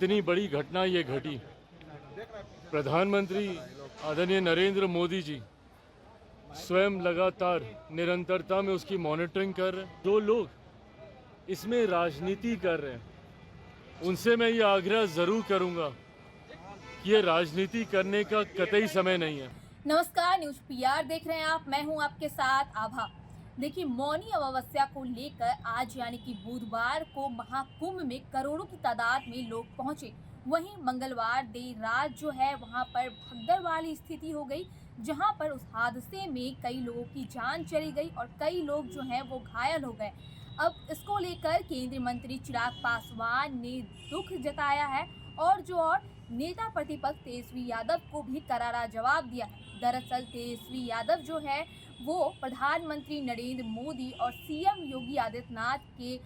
इतनी बड़ी घटना ये घटी। प्रधानमंत्री आदरणीय नरेंद्र मोदी जी स्वयं लगातार निरंतरता में उसकी मॉनिटरिंग कर रहे हैं। जो लोग इसमें राजनीति कर रहे हैं उनसे मैं ये आग्रह ज़रूर करूंगा कि ये राजनीति करने का कतई समय नहीं है। नमस्कार, न्यूज पीआर देख रहे हैं आप। मैं हूं आपके साथ आभा। देखिए, मौनी अमावस्या को लेकर आज यानी कि बुधवार को महाकुंभ में करोड़ों की तादाद में लोग पहुंचे। वहीं मंगलवार देर रात जो है वहां पर भगदड़ वाली स्थिति हो गई, जहां पर उस हादसे में कई लोगों की जान चली गई और कई लोग जो हैं वो घायल हो गए। अब इसको लेकर केंद्रीय मंत्री चिराग पासवान ने दुख जताया है और नेता प्रतिपक्ष तेजस्वी यादव को भी करारा जवाब दिया है। दरअसल तेजस्वी यादव जो है वो प्रधानमंत्री नरेंद्र मोदी और सीएम योगी आदित्यनाथ के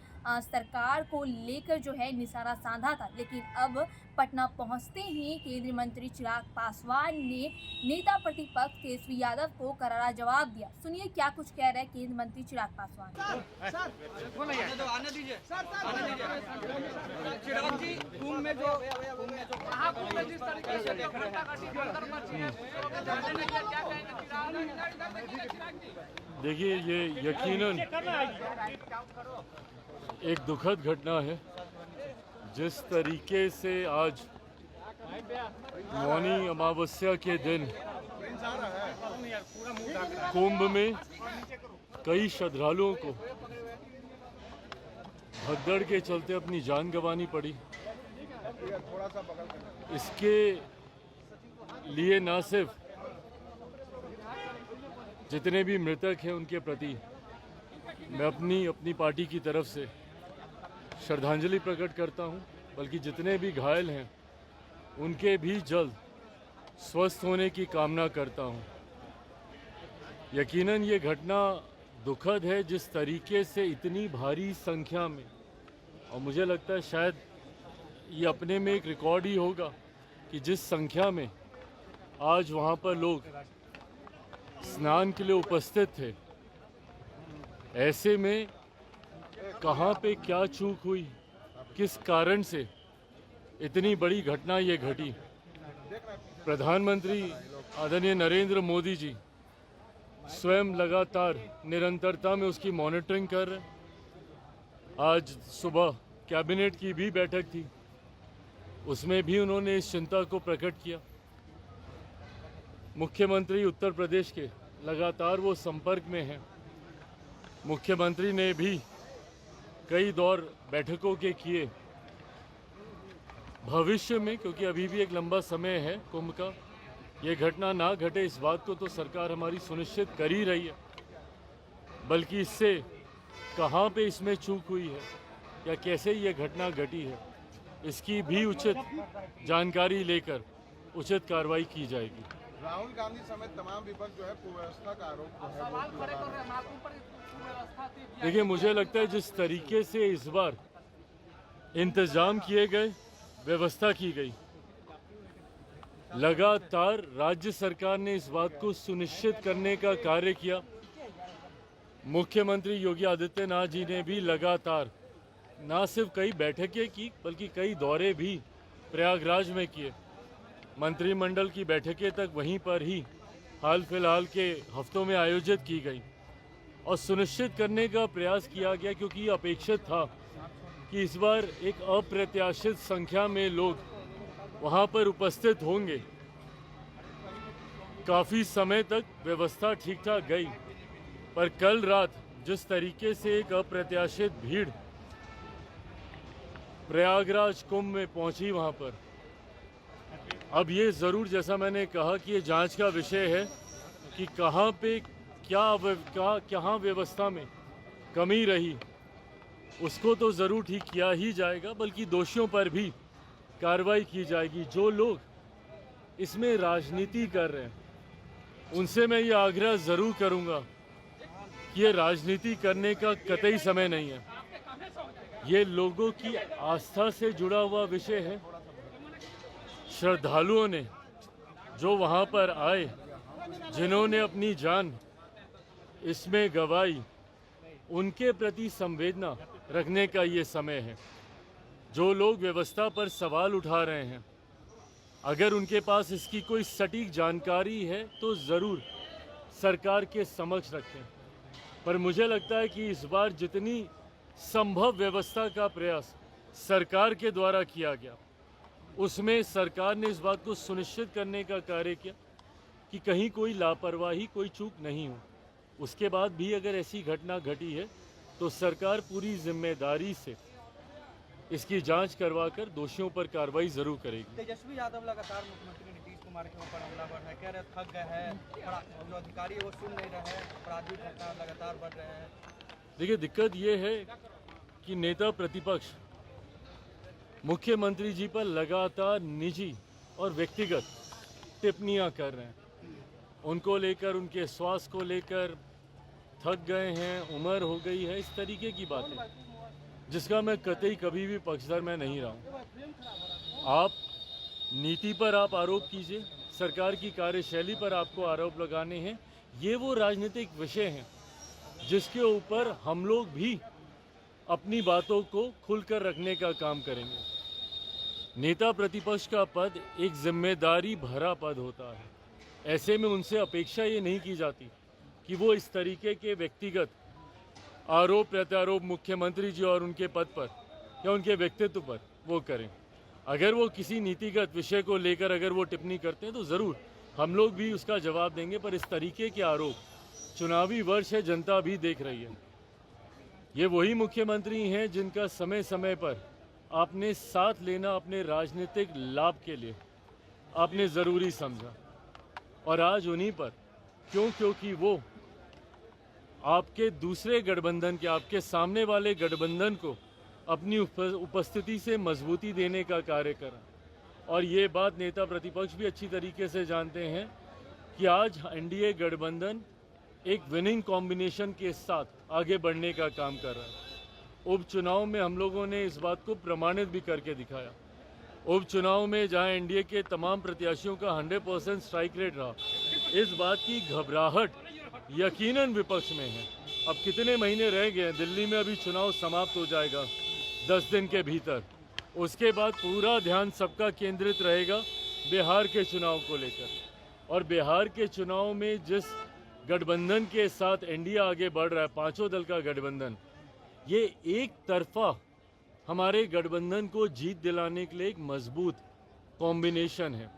सरकार को लेकर जो है निशाना साधा था, लेकिन अब पटना पहुंचते ही केंद्रीय मंत्री चिराग पासवान ने नेता प्रतिपक्ष तेजस्वी यादव को करारा जवाब दिया। सुनिए क्या कुछ कह रहे हैं केंद्रीय मंत्री चिराग पासवान। चिराग जी, कुंभ में जो महाकुंभ में जिस तरीके से देखिए, ये यकीनन एक दुखद घटना है। जिस तरीके से आज मौनी अमावस्या के दिन कुंभ में कई श्रद्धालुओं को भगदड़ के चलते अपनी जान गंवानी पड़ी, इसके लिए न सिर्फ जितने भी मृतक हैं उनके प्रति मैं अपनी पार्टी की तरफ से श्रद्धांजलि प्रकट करता हूं, बल्कि जितने भी घायल हैं उनके भी जल्द स्वस्थ होने की कामना करता हूं। यकीनन ये घटना दुखद है, जिस तरीके से इतनी भारी संख्या में, और मुझे लगता है शायद ये अपने में एक रिकॉर्ड ही होगा कि जिस संख्या में आज वहाँ पर लोग स्नान के लिए उपस्थित थे, ऐसे में कहाँ पे क्या चूक हुई, किस कारण से इतनी बड़ी घटना ये घटी। प्रधानमंत्री आदरणीय नरेंद्र मोदी जी स्वयं लगातार निरंतरता में उसकी मॉनिटरिंग कर रहे हैं। आज सुबह कैबिनेट की भी बैठक थी, उसमें भी उन्होंने इस चिंता को प्रकट किया। मुख्यमंत्री उत्तर प्रदेश के लगातार वो संपर्क में हैं। मुख्यमंत्री ने भी कई दौर बैठकों के किए। भविष्य में, क्योंकि अभी भी एक लंबा समय है कुंभ का, ये घटना ना घटे इस बात को तो सरकार हमारी सुनिश्चित कर ही रही है, बल्कि इससे कहाँ पे इसमें चूक हुई है या कैसे ये घटना घटी है, इसकी भी उचित जानकारी लेकर उचित कार्रवाई की जाएगी। राहुल गांधी समेत तमाम विपक्ष जो है कुव्यवस्था का आरोप देखिए, मुझे लगता है जिस तरीके से इस बार इंतजाम किए गए, व्यवस्था की गई, लगातार राज्य सरकार ने इस बात को सुनिश्चित करने का कार्य किया। मुख्यमंत्री योगी आदित्यनाथ जी ने भी लगातार ना सिर्फ कई बैठकें की, बल्कि कई दौरे भी प्रयागराज में किए। मंत्रिमंडल की बैठकें तक वहीं पर ही हाल फिलहाल के हफ्तों में आयोजित की गई और सुनिश्चित करने का प्रयास किया गया, क्योंकि ये अपेक्षित था कि इस बार एक अप्रत्याशित संख्या में लोग वहां पर उपस्थित होंगे। काफ़ी समय तक व्यवस्था ठीक ठाक गई, पर कल रात जिस तरीके से एक अप्रत्याशित भीड़ प्रयागराज कुंभ में पहुंची वहां पर, अब ये ज़रूर, जैसा मैंने कहा कि ये जांच का विषय है कि कहाँ पे क्या व्यवस्था में कमी रही, उसको तो ज़रूर ठीक किया ही जाएगा, बल्कि दोषियों पर भी कार्रवाई की जाएगी। जो लोग इसमें राजनीति कर रहे हैं उनसे मैं ये आग्रह ज़रूर करूँगा कि ये राजनीति करने का कतई समय नहीं है। ये लोगों की आस्था से जुड़ा हुआ विषय है। श्रद्धालुओं ने जो वहाँ पर आए, जिन्होंने अपनी जान इसमें गंवाई, उनके प्रति संवेदना रखने का ये समय है। जो लोग व्यवस्था पर सवाल उठा रहे हैं, अगर उनके पास इसकी कोई सटीक जानकारी है तो ज़रूर सरकार के समक्ष रखें। पर मुझे लगता है कि इस बार जितनी संभव व्यवस्था का प्रयास सरकार के द्वारा किया गया, उसमें सरकार ने इस बात को सुनिश्चित करने का कार्य किया कि कहीं कोई लापरवाही, कोई चूक नहीं हो। उसके बाद भी अगर ऐसी घटना घटी है तो सरकार पूरी जिम्मेदारी से इसकी जांच करवाकर दोषियों पर कार्रवाई जरूर करेगी। तेजस्वी यादव लगातार मुख्यमंत्री नीतीश कुमार के ऊपर हमलावर है, कह रहे थक गए हैं, जो अधिकारी है वो सुन नहीं रहे हैं, अपराधी घटना लगातार बढ़ रहे हैं। देखिए, दिक्कत ये है कि नेता प्रतिपक्ष मुख्यमंत्री जी पर लगातार निजी और व्यक्तिगत टिप्पणियां कर रहे हैं। उनको लेकर, उनके स्वास्थ्य को लेकर, थक गए हैं, उम्र हो गई है, इस तरीके की बातें, जिसका मैं कतई कभी भी पक्षधर मैं नहीं रहा हूँ। आप नीति पर आप आरोप कीजिए, सरकार की कार्यशैली पर आपको आरोप लगाने हैं, ये वो राजनीतिक विषय हैं जिसके ऊपर हम लोग भी अपनी बातों को खुलकर रखने का काम करेंगे। नेता प्रतिपक्ष का पद एक जिम्मेदारी भरा पद होता है। ऐसे में उनसे अपेक्षा ये नहीं की जाती कि वो इस तरीके के व्यक्तिगत आरोप प्रत्यारोप मुख्यमंत्री जी और उनके पद पर या उनके व्यक्तित्व पर वो करें। अगर वो किसी नीतिगत विषय को लेकर अगर वो टिप्पणी करते हैं तो ज़रूर हम लोग भी उसका जवाब देंगे। पर इस तरीके के आरोप, चुनावी वर्ष है, जनता भी देख रही है। ये वही मुख्यमंत्री हैं जिनका समय समय पर आपने साथ लेना अपने राजनीतिक लाभ के लिए आपने ज़रूरी समझा, और आज उन्हीं पर क्योंकि वो आपके दूसरे गठबंधन के, आपके सामने वाले गठबंधन को अपनी उपस्थिति से मजबूती देने का कार्य करा। और ये बात नेता प्रतिपक्ष भी अच्छी तरीके से जानते हैं कि आज एनडीए गठबंधन एक विनिंग कॉम्बिनेशन के साथ आगे बढ़ने का काम कर रहा है। उपचुनाव में हम लोगों ने इस बात को प्रमाणित भी करके दिखाया। उपचुनाव में जहां एनडीए के तमाम प्रत्याशियों का 100% स्ट्राइक रेट रहा, इस बात की घबराहट यकीनन विपक्ष में है। अब कितने महीने रह गए हैं, दिल्ली में अभी चुनाव समाप्त हो जाएगा 10 दिन के भीतर। उसके बाद पूरा ध्यान सबका केंद्रित रहेगा बिहार के चुनाव को लेकर। और बिहार के चुनाव में जिस गठबंधन के साथ एनडीए आगे बढ़ रहा है, पांचों दल का गठबंधन, ये एक तरफा हमारे गठबंधन को जीत दिलाने के लिए एक मजबूत कॉम्बिनेशन है।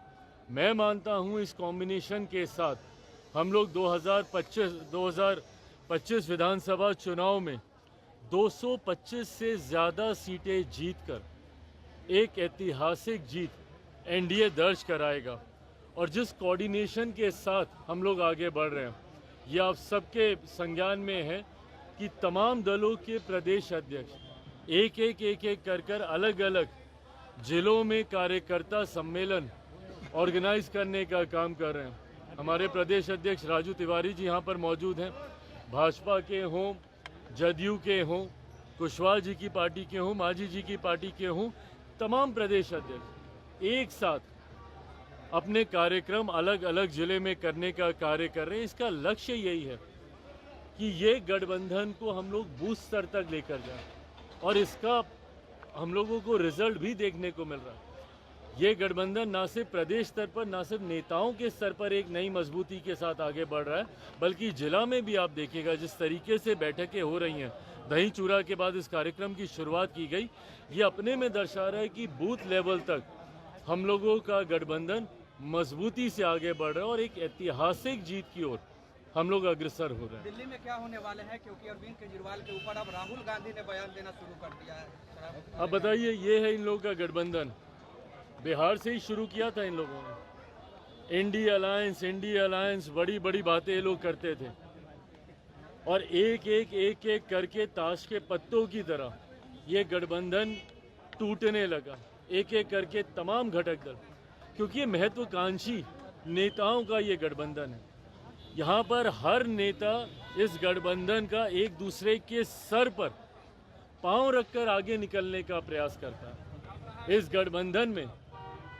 मैं मानता हूं इस कॉम्बिनेशन के साथ हम लोग 2025 विधानसभा चुनाव में 225 से ज़्यादा सीटें जीतकर एक ऐतिहासिक जीत एनडीए दर्ज कराएगा। और जिस कोऑर्डिनेशन के साथ हम लोग आगे बढ़ रहे हैं, ये आप सबके संज्ञान में है कि तमाम दलों के प्रदेश अध्यक्ष एक एक कर अलग अलग जिलों में कार्यकर्ता सम्मेलन ऑर्गेनाइज करने का काम कर रहे हैं। हमारे प्रदेश अध्यक्ष राजू तिवारी जी यहाँ पर मौजूद हैं। भाजपा के हों, जदयू के हों, कुशवाहा जी की पार्टी के हों, मांझी जी की पार्टी के हों, तमाम प्रदेश अध्यक्ष एक साथ अपने कार्यक्रम अलग अलग जिले में करने का कार्य कर रहे हैं। इसका लक्ष्य यही है कि ये गठबंधन को हम लोग बूथ स्तर तक लेकर जाएं, और इसका हम लोगों को रिजल्ट भी देखने को मिल रहा है। ये गठबंधन ना सिर्फ प्रदेश स्तर पर, ना सिर्फ नेताओं के स्तर पर एक नई मजबूती के साथ आगे बढ़ रहा है, बल्कि जिला में भी आप देखिएगा जिस तरीके से बैठकें हो रही हैं, दही चूड़ा के बाद इस कार्यक्रम की शुरुआत की गई, ये अपने में दर्शा रहा है कि बूथ लेवल तक हम लोगों का गठबंधन मजबूती से आगे बढ़ रहा है और एक ऐतिहासिक जीत की ओर हम लोग अग्रसर हो रहे हैं। दिल्ली में क्या होने वाले हैं, क्योंकि अरविंद केजरीवाल के ऊपर अब राहुल गांधी ने बयान देना शुरू कर दिया है। अब बताइए, ये है इन लोगों का गठबंधन। बिहार से ही शुरू किया था इन लोगों ने। इंडिया अलायंस बड़ी बड़ी बातें ये लोग करते थे, और एक एक करके ताश के पत्तों की तरह ये गठबंधन टूटने लगा, एक एक करके तमाम घटक दल, क्योंकि ये महत्वाकांक्षी नेताओं का ये गठबंधन है। यहाँ पर हर नेता इस गठबंधन का एक दूसरे के सर पर पांव रखकर आगे निकलने का प्रयास करता है। इस गठबंधन में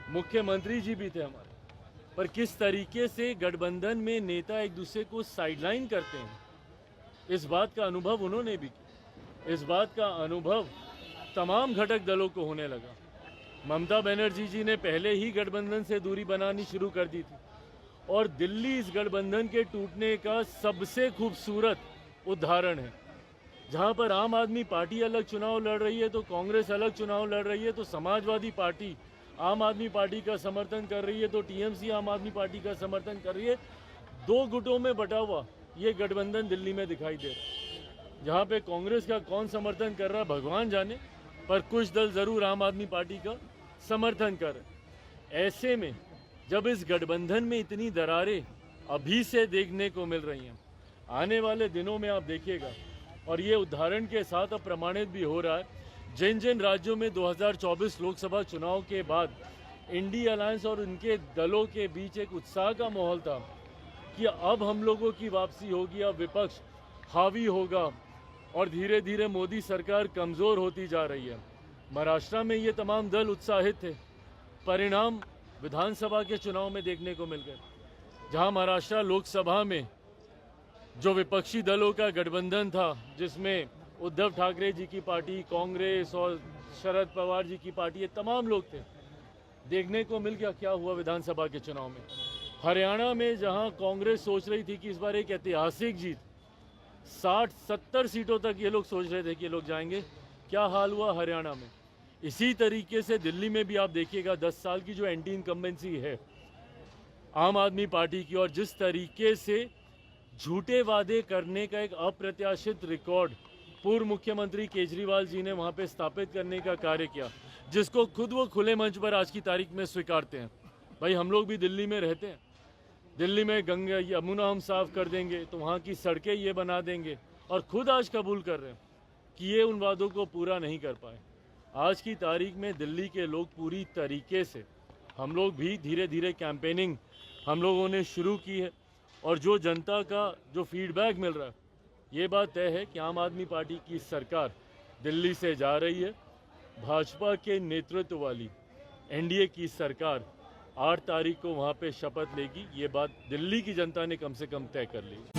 मुख्यमंत्री जी भी थे हमारे, पर किस तरीके से गठबंधन में नेता एक दूसरे को साइडलाइन करते हैं, इस बात का अनुभव उन्होंने भी किया। इस बात का अनुभव तमाम घटक दलों को होने लगा। ममता बनर्जी जी ने पहले ही गठबंधन से दूरी बनानी शुरू कर दी थी और दिल्ली इस गठबंधन के टूटने का सबसे खूबसूरत उदाहरण है। जहां पर आम आदमी पार्टी अलग चुनाव लड़ रही है तो कांग्रेस अलग चुनाव लड़ रही है, तो समाजवादी पार्टी आम आदमी पार्टी का समर्थन कर रही है, तो टीएमसी आम आदमी पार्टी का समर्थन कर रही है। दो गुटों में बटा हुआ ये गठबंधन दिल्ली में दिखाई दे रहा है, जहां पे कांग्रेस का कौन समर्थन कर रहा है भगवान जाने, पर कुछ दल जरूर आम आदमी पार्टी का समर्थन कर रहे। ऐसे में जब इस गठबंधन में इतनी दरारें अभी से देखने को मिल रही हैं, आने वाले दिनों में आप देखिएगा, और ये उदाहरण के साथ अब प्रमाणित भी हो रहा है, जिन जिन राज्यों में 2024 लोकसभा चुनाव के बाद इंडिया अलायंस और उनके दलों के बीच एक उत्साह का माहौल था कि अब हम लोगों की वापसी होगी, अब विपक्ष हावी होगा और धीरे धीरे मोदी सरकार कमज़ोर होती जा रही है। महाराष्ट्र में ये तमाम दल उत्साहित थे। परिणाम विधानसभा के चुनाव में देखने को मिल गए, जहां महाराष्ट्र लोकसभा में जो विपक्षी दलों का गठबंधन था, जिसमें उद्धव ठाकरे जी की पार्टी, कांग्रेस और शरद पवार जी की पार्टी, ये तमाम लोग थे, देखने को मिल गया क्या हुआ विधानसभा के चुनाव में। हरियाणा में जहां कांग्रेस सोच रही थी कि इस बार एक ऐतिहासिक जीत, 60-70 सीटों तक ये लोग सोच रहे थे कि ये लोग जाएंगे, क्या हाल हुआ हरियाणा में। इसी तरीके से दिल्ली में भी आप देखिएगा 10 साल की जो एंटी इनकम्बेंसी है आम आदमी पार्टी की, और जिस तरीके से झूठे वादे करने का एक अप्रत्याशित रिकॉर्ड पूर्व मुख्यमंत्री केजरीवाल जी ने वहां पे स्थापित करने का कार्य किया, जिसको खुद वो खुले मंच पर आज की तारीख में स्वीकारते हैं। भाई हम लोग भी दिल्ली में रहते हैं, दिल्ली में गंगा यमुना हम साफ कर देंगे, तो वहाँ की सड़कें ये बना देंगे, और खुद आज कबूल कर रहे हैं कि ये उन वादों को पूरा नहीं कर पाए। आज की तारीख में दिल्ली के लोग पूरी तरीके से, हम लोग भी धीरे धीरे कैंपेनिंग हम लोगों ने शुरू की है, और जो जनता का जो फीडबैक मिल रहा है, ये बात तय है कि आम आदमी पार्टी की सरकार दिल्ली से जा रही है। भाजपा के नेतृत्व वाली एनडीए की सरकार 8 तारीख को वहाँ पे शपथ लेगी। ये बात दिल्ली की जनता ने कम से कम तय कर ली।